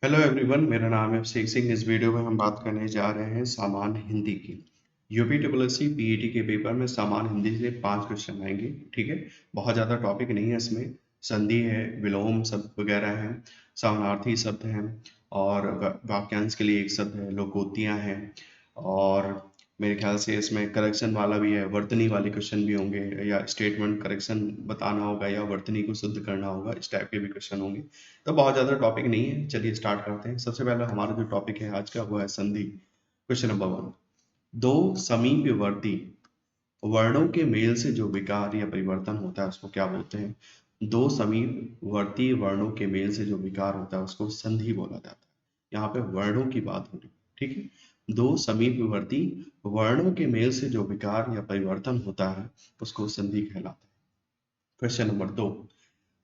Hello everyone, मेरा नाम है अभिषेक सिंह। इस वीडियो में हम बात करने जा रहे हैं सामान्य हिंदी की। UP triple S C PET के पेपर में सामान्य हिंदी से 5 क्वेश्चन आएंगे। ठीक है, बहुत ज़्यादा टॉपिक नहीं है इसमें। संधि है, विलोम शब्द वगैरह है, समानार्थी शब्द हैं और वाक्यांश के लिए एक शब्द है, लोकोक्तियाँ हैं और मेरे ख्याल से इसमें करेक्शन वाला भी है, वर्तनी वाले क्वेश्चन भी होंगे या स्टेटमेंट करेक्शन बताना होगा या वर्तनी को शुद्ध करना होगा, इस टाइप के भी क्वेश्चन होंगे। तो बहुत ज़्यादा टॉपिक नहीं है, चलिए स्टार्ट करते हैं। सबसे पहला हमारा जो टॉपिक है आज का वो है संधि। क्वेश्चन नंबर 1, दो समीपवर्ती वर्णों के मेल से जो विकार या परिवर्तन होता है उसको क्या बोलते हैं? दो समीपवर्ती वर्णों के मेल से जो विकार होता है उसको संधि बोला जाता है। यहाँ पे वर्णों की बात हो रही है, ठीक है। दो समीपवर्ती वर्णों के मेल से जो विकार या परिवर्तन होता है उसको संधि कहलाता है। क्वेश्चन नंबर 2,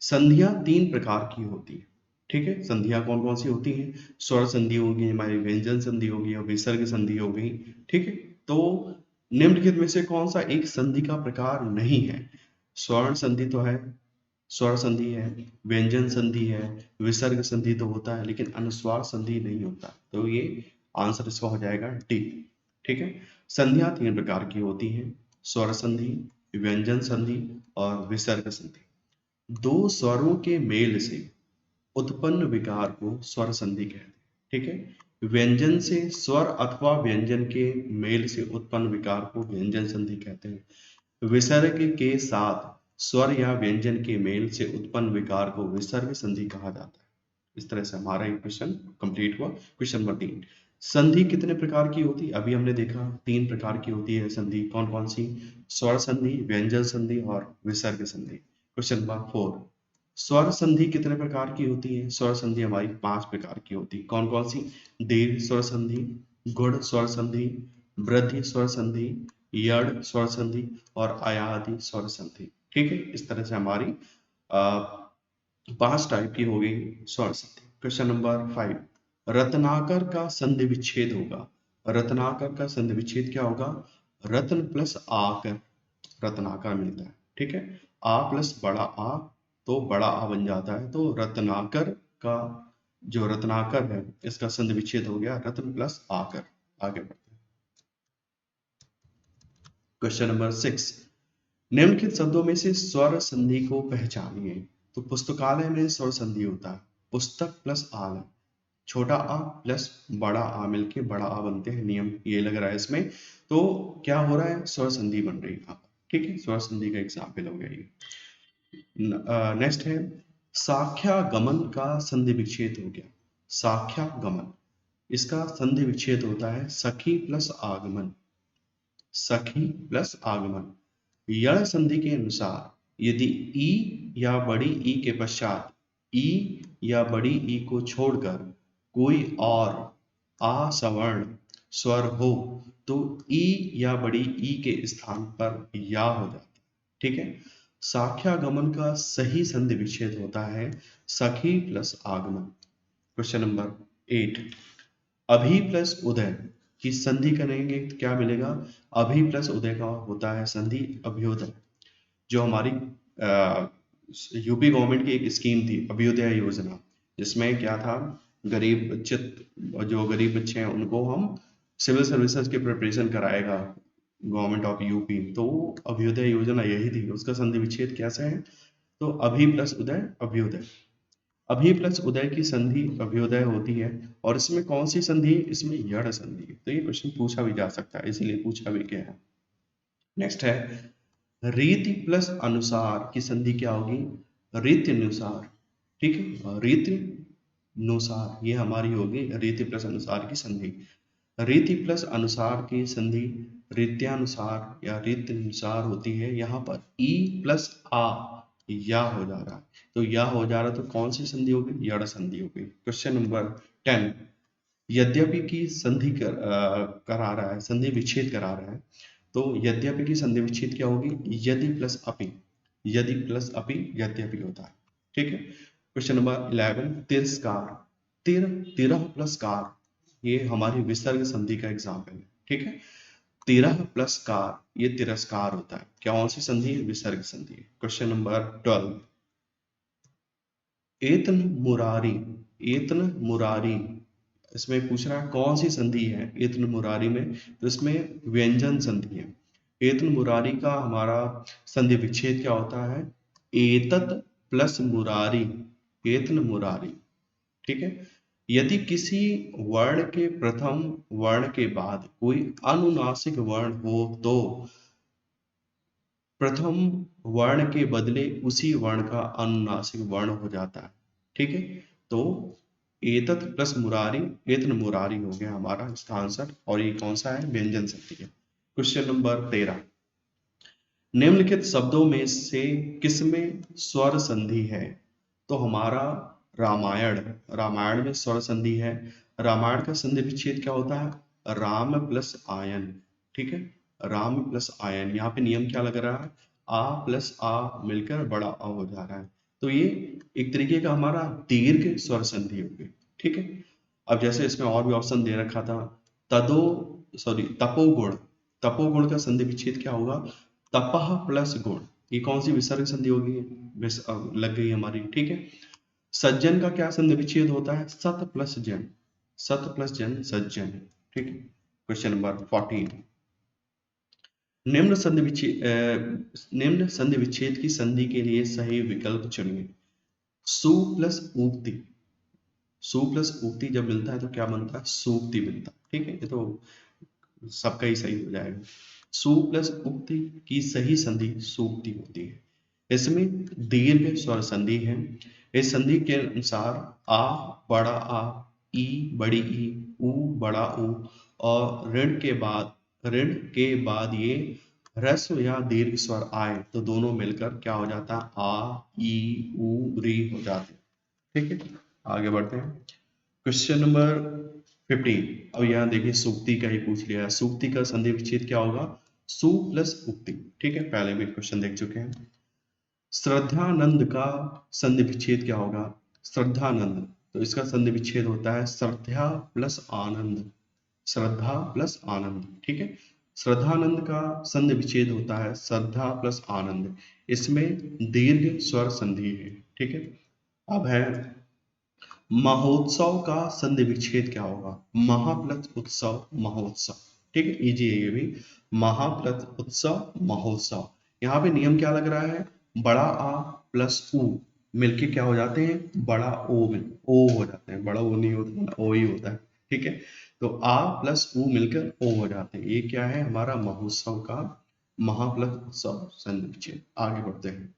संधियां 3 प्रकार की होती है। ठीक है, संधियां कौन कौन सी होती हैं? स्वर संधि होगी, हमारी व्यंजन संधि होगी और विसर्ग संधि हो गई। ठीक है, तो निम्नलिखित में से कौन सा एक संधि का प्रकार नहीं है? स्वर्ण संधि तो है, स्वर संधि है, व्यंजन संधि है, विसर्ग संधि तो होता है लेकिन अनुस्वार संधि नहीं होता। तो ये आंसर इसका हो जाएगा डी। ठीक है, संधियां 3 प्रकार की होती हैं, स्वर संधि, व्यंजन संधि और विसर्ग संधि। दो स्वरों के मेल से उत्पन्न विकार को स्वर संधि कहते हैं। ठीक है, व्यंजन से स्वर अथवा व्यंजन के मेल से उत्पन्न विकार को व्यंजन संधि कहते हैं। विसर्ग के साथ स्वर या व्यंजन के मेल से उत्पन्न विकार को विसर्ग संधि कहा जाता है। इस तरह से हमारा ये क्वेश्चन कंप्लीट हुआ। क्वेश्चन नंबर 3, संधि कितने प्रकार की होती है? अभी हमने देखा 3 प्रकार की होती है संधि। कौन कौन सी? स्वर संधि, व्यंजन संधि और विसर्ग संधि। क्वेश्चन नंबर 4, स्वर संधि कितने प्रकार की होती है? स्वर संधि हमारी 5 प्रकार की होती है। कौन कौन सी? दीर्घ स्वर संधि, गुण स्वर संधि, वृद्धि स्वर संधि, यड़ स्वर संधि और अयादि स्वर संधि। ठीक है, इस तरह से हमारी 5 टाइप की हो गई स्वर संधि। क्वेश्चन नंबर 5, रत्नाकर का संधि विच्छेद होगा। रत्नाकर का संधि विच्छेद क्या होगा? रत्न प्लस आकर रत्नाकर मिलता है। ठीक है, आ प्लस बड़ा आ तो बड़ा आ बन जाता है, तो रत्नाकर का जो रत्नाकर है इसका संधि विच्छेद हो गया रत्न प्लस आकर। आगे बढ़ते हैं। क्वेश्चन नंबर 6, निम्नलिखित शब्दों में से स्वर संधि को पहचानिए। तो पुस्तकालय में स्वर संधि होता है, पुस्तक प्लस आलय, छोटा आ प्लस बड़ा आ मिलके बड़ा आ बनते हैं, नियम ये लग रहा है इसमें। तो क्या हो रहा है? स्वर संधि बन रही है यहाँ पर। ठीक है, स्वर संधि का एग्जाम्पल हो गया ये। नेक्स्ट है, साख्यागमन का संधि विच्छेद हो गया। साख्यागमन, इसका संधि विच्छेद होता है सखी प्लस आगमन। सखी प्लस आगमन। यण संधि के अनुसार यदि ई या बड़ी ई के पश्चात ई या बड़ी ई को छोड़कर कोई और असवर्ण स्वर हो तो ई या बड़ी ई के स्थान पर या हो जाता है। ठीक है, साख्यागमन का सही संधि विच्छेद होता है सखी प्लस आगमन। क्वेश्चन नंबर 8, अभी प्लस उदय की संधि करेंगे तो क्या मिलेगा? अभी प्लस उदय का होता है संधि अभ्युदय। जो हमारी यूपी गवर्नमेंट की एक स्कीम थी अभ्युदय योजना, जिसमें क्या था, गरीब जो गरीब बच्चे हैं उनको हम सिविल सर्विसेज की प्रिपरेशन कराएगा गवर्नमेंट ऑफ यूपी। तो अभ्युदय योजना यही थी। उसका संधि विच्छेद कैसे है? तो अभी प्लस उदय अभ्युदय। अभी प्लस उदय की संधि अभ्युदय होती है और इसमें कौन सी संधि है? इसमें यड़ संधि है। तो ये क्वेश्चन पूछा भी जा सकता है, इसीलिए पूछा भी गया है। नेक्स्ट है, रीति प्लस अनुसार की संधि क्या होगी? रीति अनुसार। ठीक है, रीति अनुसार ये हमारी होगी रीति प्लस अनुसार की संधि। रीति प्लस अनुसार की संधि रीत्यानुसार या रीति अनुसार होती है। यहाँ पर ई प्लस आ या हो जा रहा है, तो या हो जा रहा है तो कौन सी संधि होगी? यड़ संधि होगी। क्वेश्चन नंबर 10, यद्यपि की संधि करा रहा है, संधि विच्छेद करा रहा है। तो यद्यपि की संधि विच्छेद क्या होगी? यदि प्लस अपि। यदि प्लस अपि यद्यपि होता है। ठीक है, क्वेश्चन नंबर 11, तिरस्कार। तिरह प्लस कार, ये हमारी विसर्ग संधि का एग्जाम्पल है। ठीक है, तिरह प्लस कार ये तिरस्कार होता है। क्या कौन सी संधि है? विसर्ग संधि है। क्वेश्चन नंबर 12, एतन मुरारी एतन मुरारी, इसमें पूछ रहा है कौन सी संधि है एतन मुरारी में, तो इसमें व्यंजन संधि है। एतन मुरारी का हमारा संधि विच्छेद क्या होता है, एतत प्लस मुरारी, एतन मुरारी, ठीक है। यदि किसी वर्ण के प्रथम वर्ण के बाद कोई अनुनासिक वर्ण हो तो प्रथम वर्ण के बदले उसी वर्ण का अनुनासिक वर्ण हो जाता है, ठीक है। तो एतत प्लस मुरारी, एतन मुरारी हो गया हमारा इसका आंसर, और ये कौन सा है, व्यंजन संधि है। क्वेश्चन नंबर 13, निम्नलिखित शब्दों में से किसमें स्वर संधि है, तो हमारा रामायण, रामायण में स्वर संधि है। रामायण का संधि विच्छेद क्या होता है, राम प्लस आयन, ठीक है, राम प्लस आयन। यहाँ पे नियम क्या लग रहा है, आ प्लस आ मिलकर बड़ा आ हो जा रहा है, तो ये एक तरीके का हमारा दीर्घ स्वर संधि होगी, ठीक है। अब जैसे इसमें और भी ऑप्शन दे रखा था, तदो तपोगुण, तपोगुण का संधि विच्छेद क्या होगा, तपह प्लस गुण, ये कौन सी विसर्ग संधि होगी, लग गई हमारी, ठीक है। सज्जन का क्या संधि विच्छेद होता है, सत प्लस जन, सत प्लस जन सज्जन, ठीक है। क्वेश्चन नंबर 14, निम्न संधि विच्छेद की संधि के लिए सही विकल्प चुनिए। सु प्लस उक्ति, सु प्लस उक्ति जब मिलता है तो क्या बनता है, सूक्ति बनता है, ठीक है। ये तो सबका ही सही हो जाएगा। सु प्लस उक्ति की सही संधि सूक्ति होती है। इसमें दीर्घ स्वर संधि है। इस संधि के अनुसार आ बड़ा आ, ई बड़ी ई, उ बड़ा उ, और ऋण के बाद ये ह्रस्व या दीर्घ स्वर आए तो दोनों मिलकर क्या हो जाता है, आ ई उ री हो जाते हैं, ठीक है। आगे बढ़ते हैं। क्वेश्चन नंबर 15, अब यहाँ देखिए सूक्ति का ही पूछ लिया है। सूक्ति का संधि विच्छेद क्या होगा, सु प्लस उक्ति, ठीक है, पहले भी क्वेश्चन देख चुके हैं। श्रद्धानंद का संधि विच्छेद क्या होगा, श्रद्धानंद, तो इसका संधि विच्छेद होता है श्रद्धा प्लस आनंद, श्रद्धा प्लस आनंद, ठीक है। श्रद्धानंद का संधि विच्छेद होता है श्रद्धा प्लस आनंद, इसमें दीर्घ स्वर संधि है, ठीक है। अब है महोत्सव का संधि विच्छेद क्या होगा, महा प्लस उत्सव महोत्सव, ठीक है, इजी है ये भी, महा प्लस उत्सव महोत्सव। यहाँ पे नियम क्या लग रहा है, बड़ा आ प्लस उ मिलके क्या हो जाते हैं, बड़ा ओ में ओ हो जाते हैं, बड़ा ओ नहीं होता, ओ ही होता है, ठीक है। तो आ प्लस उ मिलकर ओ हो जाते हैं, ये क्या है हमारा महोत्सव का महा प्लस उत्सव संधि विच्छेद। आगे बढ़ते हैं।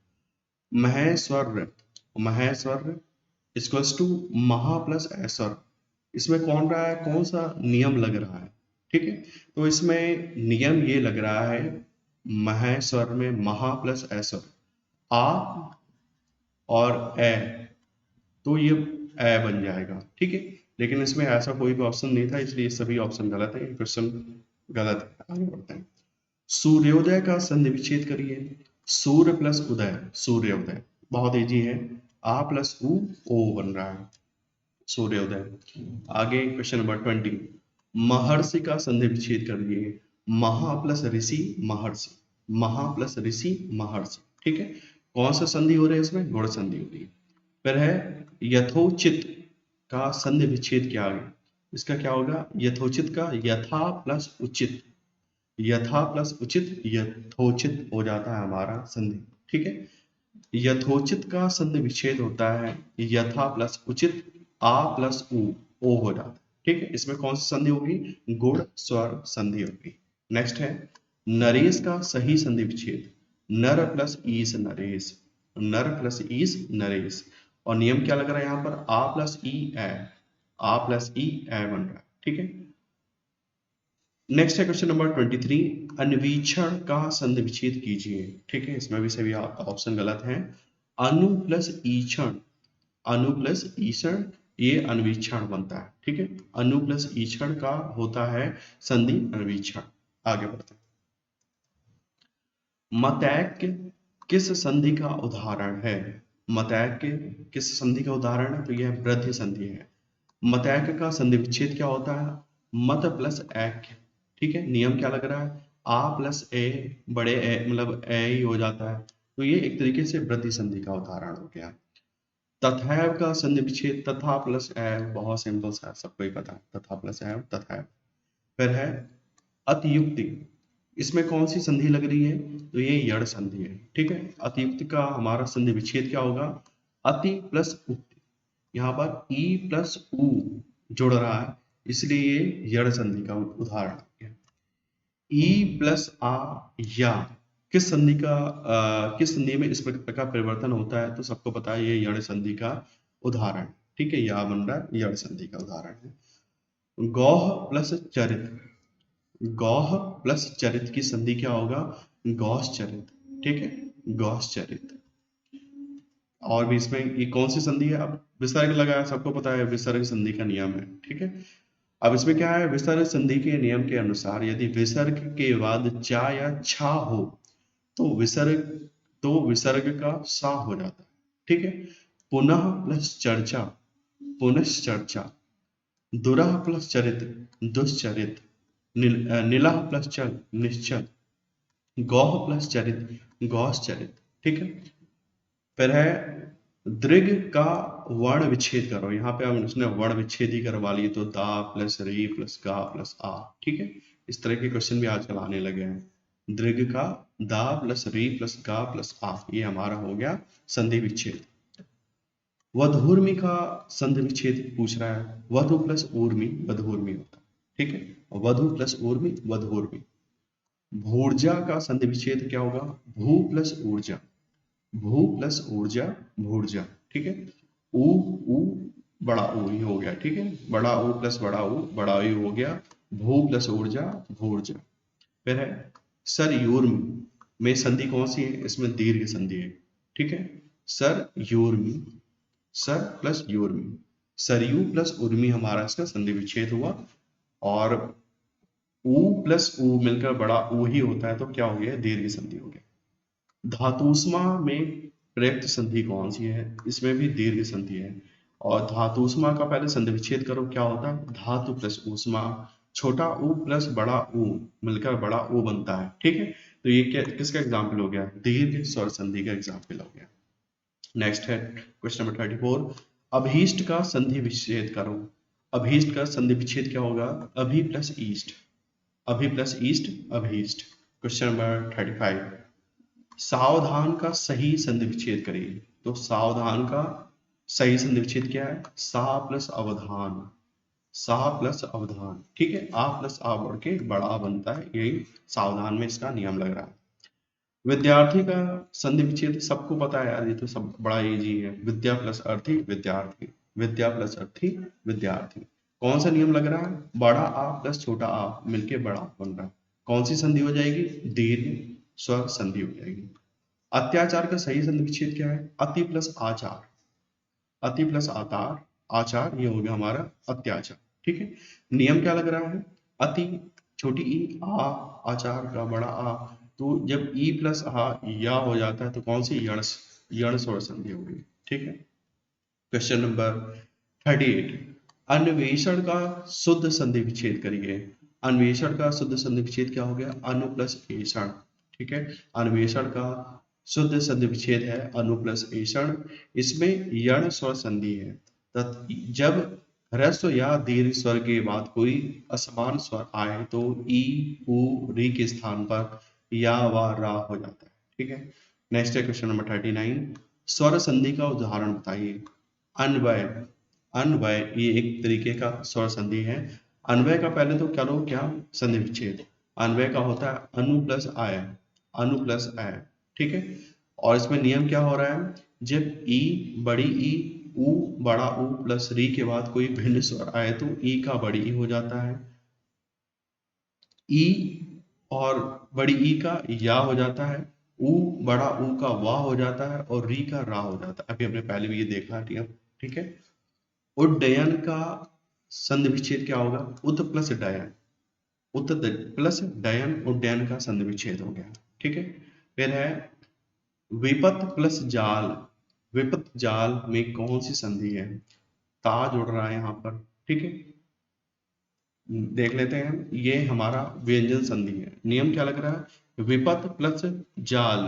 महेश्वर, महेश्वर इक्वल्स टू महा प्लस ऐसर, इसमें कौन रहा है, कौन सा नियम लग रहा है, ठीक है। तो इसमें नियम ये लग रहा है, महेश्वर में महा प्लस ऐसर, आ और ए, तो ये ए बन जाएगा, ठीक है। लेकिन इसमें ऐसा कोई भी ऑप्शन नहीं था, इसलिए सभी ऑप्शन गलत है, ये क्वेश्चन गलत है। आगे बढ़ते हैं। सूर्योदय का संधि विच्छेद करिए। सूर्य प्लस उदय, सूर्योदय, बहुत इजी है, आ प्लस ओ बन रहा है, सूर्योदय। आगे क्वेश्चन नंबर 20, महर्षि का संधि विच्छेद कर दिए। महा प्लस ऋषि महर्षि, महा प्लस ऋषि महर्षि, ठीक है। कौन सा संधि हो रहा है इसमें, गुण संधि हो रही है। फिर है यथोचित का संधि विच्छेद क्या है, इसका क्या होगा, यथोचित का यथा प्लस उचित, यथा प्लस उचित यथोचित हो जाता है हमारा संधि, ठीक है। यथोचित का संधि विच्छेद होता है यथा प्लस उचित, आ प्लस ओ हो जाता है, ठीक है। इसमें कौन सी संधि होगी, गुण स्वर संधि होगी। नेक्स्ट है नरेश का सही संधि विच्छेद। नर प्लस ईस नरेश, नर प्लस ईस नरेश, और नियम क्या लग रहा है यहाँ पर, आ प्लस ई ए, आ प्लस ई ए बन रहा है, ठीक है। नेक्स्ट है क्वेश्चन नंबर 23, अन्वीक्षण का संधि विच्छेद कीजिए, ठीक है। इसमें भी सभी ऑप्शन गलत हैं। अनु प्लस ईक्षण, अनु प्लस ईक्षण, ये अन्वीक्षण बनता है, ठीक है। अनु प्लस ईक्षण का होता है संधि अन्वीक्षण। आगे बढ़ते हैं। मतैक्य किस संधि का उदाहरण है, मतैक्य किस संधि का उदाहरण है, तो यह वृद्धि संधि है। मतैक्य का संधि विच्छेद क्या होता है, मत प्लस ऐक्य, ठीक है। नियम क्या लग रहा है, आ प्लस ए, बड़े ए मतलब ए ही हो जाता है, तो ये एक तरीके से वृद्धि संधि का उदाहरण हो गया। तथैव का संधि विच्छेद तथा प्लस एव, बहुत सिंपल सा, सबको ही पता है, तथा प्लस एव तथैव। फिर है अतियुक्ति, इसमें कौन सी संधि लग रही है, तो ये यड़ संधि है, ठीक है। अतियुक्ति का हमारा संधि विच्छेद क्या होगा, अति प्लस उक्ति, यहाँ पर ई प्लस उ जुड़ रहा है, इसलिए ये यड़ संधि का उदाहरण है। ई प्लस आ या, किस संधि का किस संधि में इस प्रकार का परिवर्तन होता है, तो सबको पता है ये यड़ संधि का उदाहरण, ठीक है। या बन रहा है यड़ संधि का उदाहरण है। गौह प्लस चरित, गौह प्लस चरित की संधि क्या होगा, गौश्चरित, ठीक है, गौश्चरित। और भी इसमें ये कौन सी संधि है, अब विसर्ग लगाया, सबको पता है विसर्ग संधि का नियम है, ठीक है। अब इसमें क्या है, विसर्ग संधि के नियम के अनुसार यदि विसर्ग के बाद चा या छा हो तो विसर्ग का सा हो जाता है, ठीक है। पुनः प्लस चर्चा, पुनश्चर्चा। दुरह प्लस चरित, दुश्चरित। नीलह प्लस चल, निश्चल। गौह प्लस चरित, गौश्चरित, ठीक है। फिर है दृग का वर्ण विच्छेद करो, यहाँ पे हम उसने वर्ण विच्छेद ही करवा लिए, तो दा प्लस री प्लस गा प्लस आ, ठीक है। इस तरह के क्वेश्चन भी आजकल आने लगे हैं। दृग का दा प्लस री प्लस गा प्लस आ, ये हमारा हो गया संधि विच्छेद। वधूर्मी का संधि विच्छेद पूछ रहा है, वधु प्लस ऊर्मी वधूर्मी होता है, ठीक है। वधु प्लस ऊर्मी वधूर्मी। भूर्जा का संधि विच्छेद क्या होगा, भू प्लस ऊर्जा, भू प्लस ऊर्जा भूर्जा, ठीक है। ऊ बड़ा ऊ ही हो गया, ठीक है। बड़ा ऊ प्लस बड़ा ऊ बड़ा यू हो गया। भू प्लस ऊर्जा भूर्जा। फिर है सरयूर्मी में संधि कौन सी है, इसमें दीर्घ संधि है, ठीक है। सरयूर्मी, सर प्लस यूर्मी, सरयू प्लस उर्मी हमारा इसका संधि विच्छेद हुआ। और ऊ प्लस ऊ मिलकर बड़ा ऊ ही होता है, तो क्या हो गया, दीर्घ संधि हो गया। धातुष्मा में प्रयुक्त संधि कौन सी है, इसमें भी दीर्घ संधि है। और धातुष्मा का पहले संधि विच्छेद करो, क्या होता है, धातु प्लस ऊष्मा, छोटा ऊ प्लस बड़ा ऊ मिलकर बड़ा ऊ बनता है, ठीक है। तो ये क्या किसका एग्जाम्पल हो गया, दीर्घ स्वर संधि का एग्जाम्पल हो गया। नेक्स्ट है क्वेश्चन नंबर 34, अभीष्ट का संधि विच्छेद करो। अभीष्ट का संधि विच्छेद क्या होगा, अभी प्लस ईस्ट, अभी प्लस ईस्ट अभीष्ट। क्वेश्चन नंबर 35, सावधान का सही संधि विच्छेद करिए। तो सावधान का सही संधि विच्छेद क्या है, सा प्लस अवधान, सा प्लस अवधान, ठीक है। आ प्लस आ बढ़ के बड़ा बनता है, यही सावधान में इसका नियम लग रहा है। विद्यार्थी का संधि विच्छेद सबको पता है यार, ये तो सब बड़ा इजी है। विद्या प्लस अर्थी विद्यार्थी, विद्या प्लस अर्थी विद्यार्थी। कौन सा नियम लग रहा है, बड़ा आ प्लस छोटा आ मिलके बड़ा बन रहा है, कौन सी संधि हो जाएगी, दीर्घ स्वर संधि हो जाएगी। अत्याचार का सही संधि विच्छेद क्या है, अति प्लस आचार, अति प्लस आचार, आचार ये हो गया हमारा अत्याचार, ठीक है। नियम क्या लग रहा है, अति छोटी ई आ, आचार का बड़ा आ, तो जब ई प्लस आ या हो जाता है तो कौन सी यण स्वर संधि होगी, ठीक है। क्वेश्चन नंबर 38, अन्वेषण का शुद्ध संधि विच्छेद करिए। अन्वेषण का शुद्ध संधि विच्छेद क्या हो गया, अनु प्लस एषण, ठीक है। अन्वेषण का शुद्ध संधि विच्छेद है अनु प्लस एषण। इसमें यण स्वर संधि है, जब ह्रस्व या दीर्घ स्वर के बाद कोई असमान स्वर आए तो ई उ री के स्थान पर या व रा हो जाता है, ठीक है। नेक्स्ट है क्वेश्चन नंबर 39, स्वर संधि का उदाहरण बताइए। अन्वय, अन्वय ये एक तरीके का स्वर संधि है। अन्वय का पहले तो करो क्या संधि विच्छेद, अन्वय का होता है अनु plus I, Anu plus I, ठीक है। और इसमें नियम क्या हो रहा है, जब ई बड़ी ई ऊ बड़ा ऊ प्लस री के बाद कोई भिन्न स्वर आए तो ई का बड़ी ई हो जाता है, ई और बड़ी ई का या हो जाता है, ऊ बड़ा ऊ का वाह हो जाता है और री का रा हो जाता है। अभी हमने पहले भी ये देखा है, ठीक है। उड्डयन का संधि विच्छेद क्या होगा, उत प्लस डयन, उत प्लस डयन उड्डयन का संधि विच्छेद हो गया, ठीक है। फिर है विपत प्लस जाल, विपत जाल में कौन सी संधि है, ता जुड़ रहा है यहाँ पर, ठीक है। देख लेते हैं, ये हमारा व्यंजन संधि है। नियम क्या लग रहा है, विपत प्लस जाल,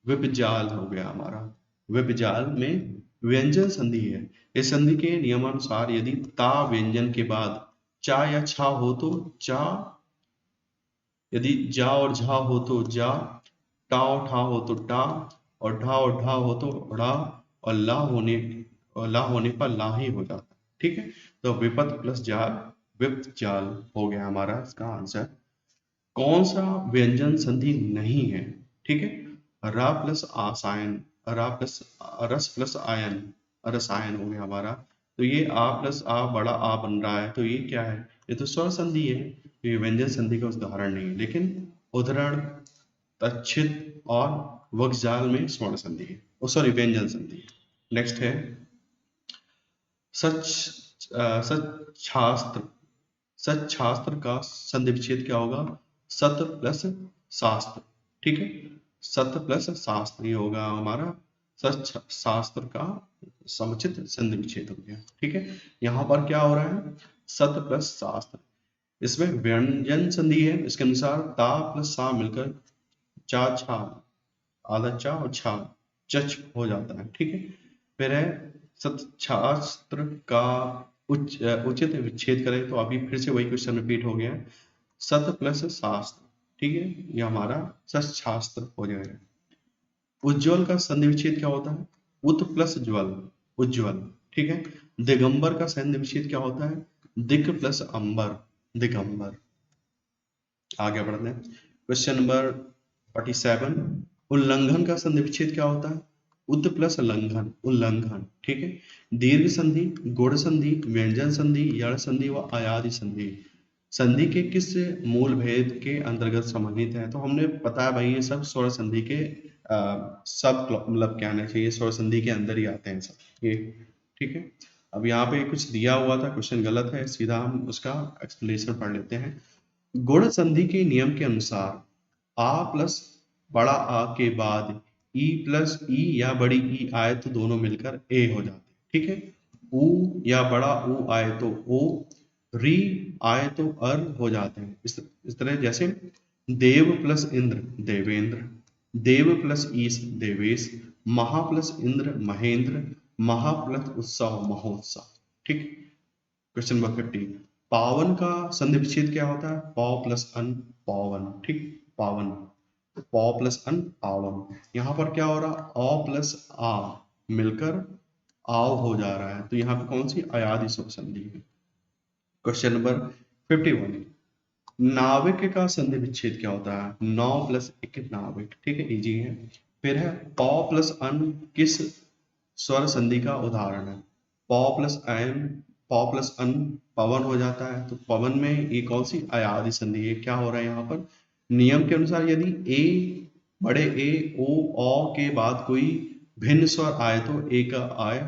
विपजाल हो गया हमारा। विपजाल में व्यंजन संधि है। इस संधि के नियमानुसार यदि ता व्यंजन के बाद चा या छा हो तो चा, यदि जा और झा हो तो जा, टा और ठा हो तो टा, और ढा और ढा हो तो ढ़ा, और ला होने पर ला ही हो जाता है। ठीक है, तो विपत प्लस जाल विप्त जाल हो गया हमारा इसका आंसर। कौन सा व्यंजन संधि नहीं है? ठीक है, रा प्लस आसायन, रा प्लस रस प्लस आयन, रसायन हो गया हमारा। तो ये आ प्लस आ बड़ा आ बन रहा है, तो ये क्या है? ये तो स्वर संधि है। ये व्यंजन संधि का उदाहरण नहीं है, लेकिन उदाहरण तच्छिद और वक्जाल में स्वर्ण संधि है, सॉरी व्यंजन संधि है। नेक्स्ट है सच सच्छास्त्र। सच्छास्त्र का संधि विच्छेद क्या होगा? सत प्लस शास्त्र। ठीक है, सत प्लस शास्त्र ये होगा हमारा सच शास्त्र का समुचित संधि विच्छेद हो गया। ठीक है, यहाँ पर क्या हो रहा है? सत प्लस शास्त्र। इसमें व्यंजन संधि है, इसके अनुसार ता प्लस सा मिलकर चा छा, आधा चा और छा चच हो जाता है। ठीक है, फिर है सच्छास्त्र का उचित विच्छेद करें तो अभी फिर से वही क्वेश्चन रिपीट हो गया है, सत प्लस शास्त्र। ठीक है, ये हमारा सच्छास्त्र हो जाएगा। उज्ज्वल का संधि विच्छेद क्या होता है? उत प्लस ज्वल, उज्ज्वल। ठीक है, दिगंबर का संधि विच्छेद क्या होता है? दिक प्लस अंबर, दिगंबर। आगे बढ़ते हैं, क्वेश्चन नंबर 47। उल्लंघन का संधि विच्छेद क्या होता है? उत प्लस लंघन, उल्लंघन। ठीक है, दीर्घ संधि, गुण संधि, व्यंजन संधि, यण संधि व अयादि संधि संधि के किस मूल भेद के अंतर्गत संबंधित है? तो हमने पता है भाई ये सब स्वर संधि के सब मतलब क्या कहना चाहिए, स्वर संधि के अंदर ही आते हैं सब ये। ठीक है, अब यहाँ पे कुछ दिया हुआ था, क्वेश्चन गलत है, सीधा हम उसका एक्सप्लेनेशन पढ़ लेते हैं। गुण संधि के नियम के अनुसार आ प्लस बड़ा आ के बाद ई प्लस ई या बड़ी ई आए तो दोनों मिलकर ए हो जाते हैं। ठीक है, ऊ या बड़ा ऊ आए तो ओ, री आए तो अर हो जाते हैं। इस तरह जैसे देव प्लस इंद्र देवेंद्र, देव प्लस ईश देवेश, महा प्लस इंद्र महेंद्र, महा प्लस उत्सव महोत्सव। ठीक, क्वेश्चन नंबर 50। पावन का संधि विच्छेद क्या होता है? पौ प्लस अन पावन। ठीक, पावन, पौ प्लस अन पावन। यहाँ पर क्या हो रहा? अ प्लस आ मिलकर आव हो जा रहा है, तो यहाँ पे कौन सी अयादि स्वर संधि है? Question number 51। नाविक का संधि विच्छेद क्या होता है? नौ प्लस एक नाविक। ठीक है, इजी है। फिर है पौ प्लस अन किस स्वर संधि का उदाहरण है? पौ प्लस एन, पौ प्लस अन पवन हो जाता है, तो पवन में ये कौन सी अयादि संधि है? क्या हो रहा है यहाँ पर? नियम के अनुसार यदि ए बड़े ए ओ औ के बाद कोई भिन्न स्वर आए तो ए का आय,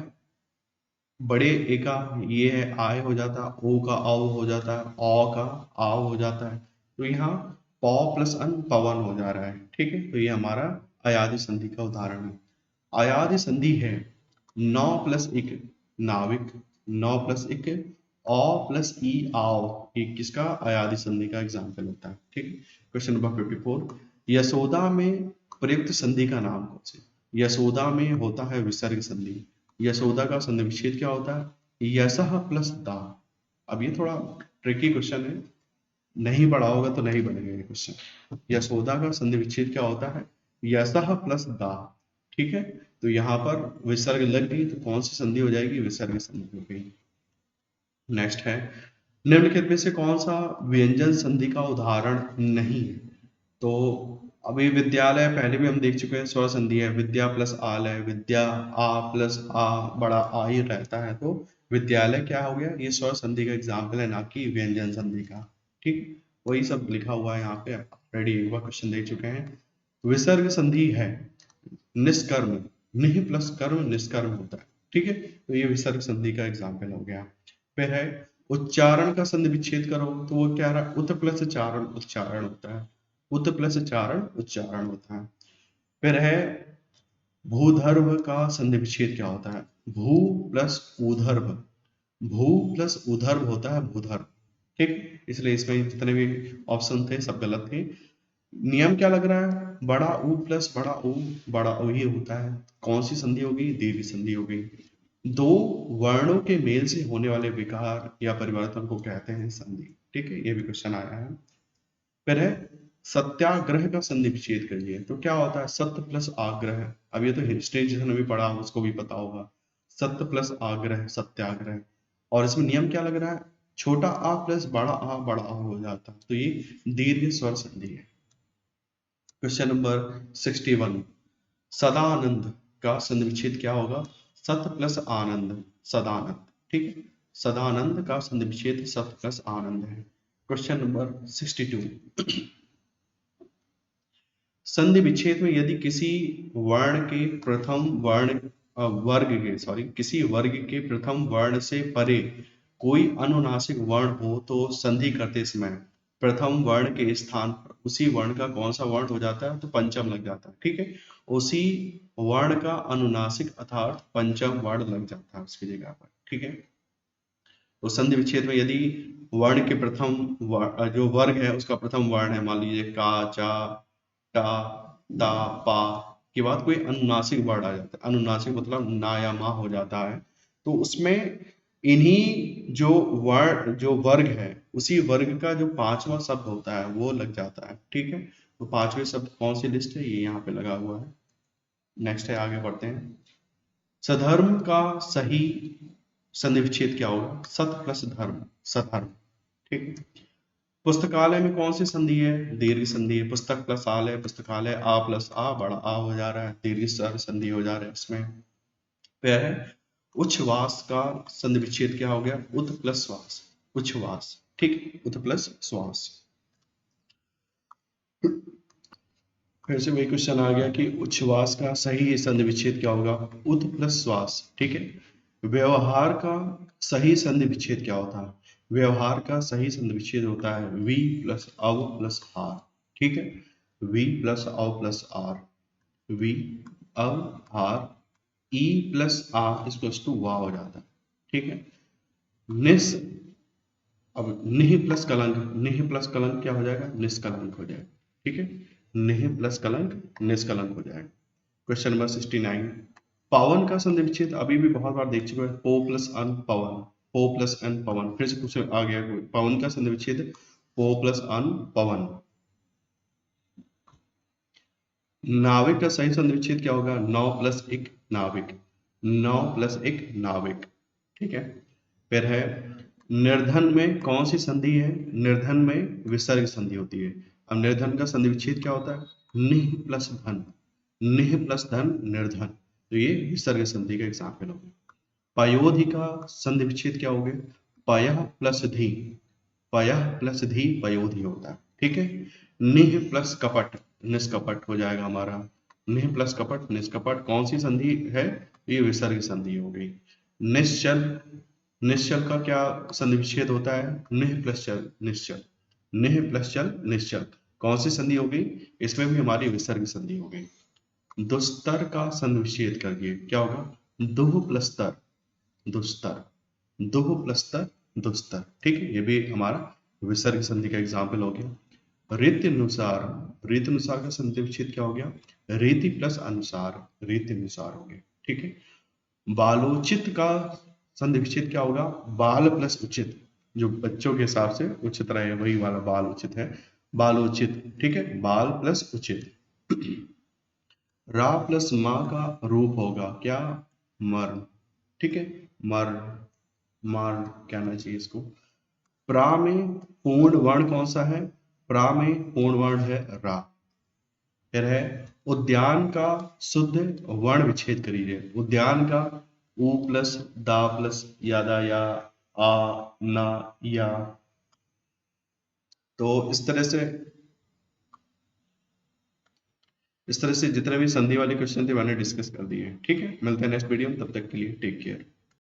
बड़े ए का ये है आय हो जाता है, ओ का औ हो जाता है, औ का आव हो जाता है, तो यहाँ पौ प्लस अन पवन हो जा रहा है। ठीक है, तो ये हमारा अयादि संधि का उदाहरण है। अयादि संधि है नौ प्लस एक नाविक, नौ प्लस एक औ प्लस ई आव, ये किसका अयादि संधि का एग्जाम्पल होता है। ठीक है, क्वेश्चन नंबर 54। यशोदा में प्रयुक्त संधि का नाम कौन सी? यशोदा में होता है विसर्ग संधि। यशोदा का संधि विच्छेद क्या होता है? यशः प्लस दा। अब ये थोड़ा ट्रिकी क्वेश्चन है, नहीं पढ़ा होगा तो नहीं बनेगा ये क्वेश्चन। यशोदा का संधि विच्छेद क्या होता है? यशः प्लस दा। ठीक है, तो यहाँ पर विसर्ग लग गई तो कौन सी संधि हो जाएगी? विसर्ग संधि हो गई। नेक्स्ट है निम्नलिखित में से कौन सा व्यंजन संधि का उदाहरण नहीं है? तो अभी विद्यालय पहले भी हम देख चुके हैं, स्वर संधि है, विद्या प्लस आल है, विद्या आ प्लस आ बड़ा आ ही रहता है, तो विद्यालय क्या हो गया? ये स्वर संधि का एग्जाम्पल है, ना कि व्यंजन संधि का। ठीक, वही सब लिखा हुआ है यहाँ पे, ऑलरेडी एक बार क्वेश्चन देख चुके हैं। विसर्ग संधि है निष्कर्म, निह प्लस कर्म निष्कर्म होता है। ठीक है, तो ये विसर्ग संधि का एग्जाम्पल हो गया। फिर है उच्चारण का संधि विच्छेद करो तो वो क्या रहा? उत प्लस चारण उच्चारण होता है, उत प्लस चारण उच्चारण होता है। फिर है भूधर्भ का संधि विच्छेद क्या होता है? भू प्लस ऊधर्भ, भू प्लस ऊधर्भ होता है भूधर्भ। ठीक, इसलिए इसमें जितने भी ऑप्शन थे सब गलत थे। नियम क्या लग रहा है? बड़ा ऊ प्लस बड़ा ऊ ही होता है। कौन सी संधि होगी? दीर्घ संधि होगी। दो वर्णों के मेल से होने वाले विकार या परिवर्तन को कहते हैं संधि। ठीक है, ये भी क्वेश्चन आया है। फिर है सत्याग्रह का संधि विच्छेद करिए। तो क्या होता है? सत्य प्लस आग्रह। अब ये तो हिस्ट्री जिसने भी पढ़ा उसको भी पता होगा। सत्य प्लस आग्रह सत्याग्रह। और इसमें नियम क्या लग रहा है? छोटा आ प्लस बड़ा आ हो जाता है। तो ये दीर्घ स्वर संधि है। क्वेश्चन नंबर 61, सदानंद का संधि विच्छेद क्या होगा? सत प्लस आनंद, सदानंद। ठीक है, सदानंद का संधि विच्छेद सत प्लस आनंद है। क्वेश्चन नंबर 62, संधि विच्छेद में यदि किसी वर्ण के प्रथम वर्ण किसी वर्ग के प्रथम वर्ण से परे कोई अनुनासिक वर्ण हो तो संधि करते समय प्रथम वर्ण के स्थान पर उसी वर्ण का कौन सा वर्ण हो जाता है? तो पंचम लग जाता है। ठीक है, उसी वर्ण का अनुनासिक अर्थात पंचम वर्ण लग जाता है उसकी जगह पर। ठीक है, तो संधि विच्छेद में यदि वर्ण के प्रथम जो वर्ग है उसका प्रथम वर्ण है, मान लीजिए का, चा, टा, ता, पा के बाद कोई अनुनासिक वर्ड आ जाता है। अनुनासिक मतलब ना या मा हो जाता है। तो उसमें इन्हीं जो वर्ग है उसी वर्ग का जो पांचवा शब्द होता है वो लग जाता है। ठीक है, तो पांचवे शब्द कौन सी लिस्ट है? ये यहाँ पे लगा हुआ है। नेक्स्ट है, आगे बढ़ते हैं। सधर्म का सही संधि विच्छेद क्या होगा? सत प्लस धर्म, सधर्म। ठीक है, पुस्तकालय में कौन सी संधि है? दीर्घ संधि है। पुस्तक प्लस आल है, पुस्तकालय आ प्लस आ बड़ा आ हो जा रहा है, दीर्घ स्वर संधि हो जा रहा है इसमें। फिर है उच्छ्वास का संधि विच्छेद क्या हो गया? उत प्लस श्वास, उच्छ्वास। ठीक, उत प्लस श्वास। फिर से वही क्वेश्चन आ गया कि उच्छ्वास का सही संधि विच्छेद क्या होगा? उत प्लस श्वास। ठीक है, व्यवहार का सही संधि विच्छेद क्या होता है? व्यवहार का सही संधि विच्छेद होता है वी प्लस अव प्लस आर। ठीक है, वी प्लस अव प्लस आर, वी अव आर, ई प्लस आ इक्वल्स टू वा हो जाता है। ठीक है, निस अब निह प्लस कलंक क्या हो जाएगा? निष्कलंक हो जाएगा। ठीक है, निह प्लस कलंक निष्कलंक हो जाएगा। क्वेश्चन नंबर 69, पवन का संधि विच्छेद अभी भी बहुत बार देख चुके हैं। पो प्लस अन पवन, पो प्लस अन पवन। फिर से कुछ आ गया, पवन का संधि विच्छेद पो प्लस अन पवन। नाविक का सही संधि विच्छेद क्या होगा? नौ प्लस एक नाविक, नौ प्लस एक नाविक। ठीक है, फिर है निर्धन में कौन सी संधि है? निर्धन में विसर्ग संधि होती है। अब निर्धन का संधि विच्छेद क्या होता है? निह प्लस धन, निह प्लस धन निर्धन। तो ये विसर्ग संधि का एग्जाम्पल हो गया। पयोधि का संधि विच्छेद क्या हो गया? पयः प्लस धी, पयः प्लस धी पयोधि होता है। ठीक है, निह प्लस कपट निष्कपट हो जाएगा हमारा। निह प्लस कपट निष्कपट कौन सी संधि है? ये विसर्ग संधि हो गई। निश्चल, निश्चल का क्या संधि विच्छेद होता है? निह प्लस चल निश्चल, निह प्लस चल निश्चल। कौन सी संधि हो गई? इसमें भी हमारी विसर्ग संधि हो गई। दुस्तर का संधि विच्छेद करिए, क्या होगा? दुह प्लस तर, दुस्तर, दुह प्लस तर दुस्तर। ठीक है, ये भी हमारा विसर्ग संधि का एग्जाम्पल हो गया। रीति अनुसार, रीति अनुसार का संधि विच्छेद क्या हो गया? रीति प्लस अनुसार, रीति अनुसार हो गया। ठीक है, बालोचित का संधि विच्छेद क्या होगा? बाल प्लस उचित, जो बच्चों के हिसाब से उचित रहे वही वाला बाल उचित है, बालोचित। ठीक है, बाल प्लस उचित। रा प्लस मा का रूप होगा क्या? मर्ण। ठीक है, मर्ण, मर्ण कहना चाहिए इसको। प्रा में पूर्ण वर्ण कौन सा है? प्रा में पूर्ण वर्ण है रा। फिर है उद्यान का शुद्ध वर्ण विच्छेद करिए। उद्यान का उ प्लस दा प्लस यादा या आ ना या। तो इस तरह से जितने भी संधि वाले क्वेश्चन थे मैंने डिस्कस कर दिए। ठीक है, मिलते हैं नेक्स्ट वीडियो में, तब तक के लिए टेक केयर।